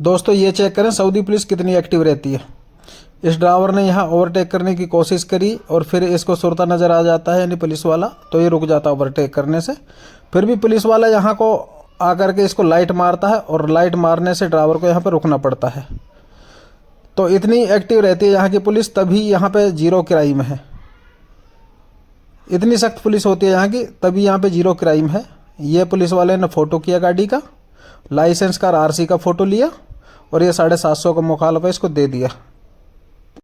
दोस्तों ये चेक करें सऊदी पुलिस कितनी एक्टिव रहती है। इस ड्राइवर ने यहाँ ओवरटेक करने की कोशिश करी और फिर इसको सुरता नज़र आ जाता है यानी पुलिस वाला, तो ये रुक जाता है ओवरटेक करने से। फिर भी पुलिस वाला यहाँ को आकर के इसको लाइट मारता है और लाइट मारने से ड्राइवर को यहाँ पर रुकना पड़ता है। तो इतनी एक्टिव रहती है यहाँ की पुलिस, तभी यहाँ पे जीरो क्राइम है। इतनी सख्त पुलिस होती है यहाँ की, तभी यहाँ पे जीरो क्राइम है। ये पुलिस वाले ने फ़ोटो किया गाड़ी का, लाइसेंस का, आरसी का फ़ोटो लिया और ये 750 का मुखालफा इसको दे दिया।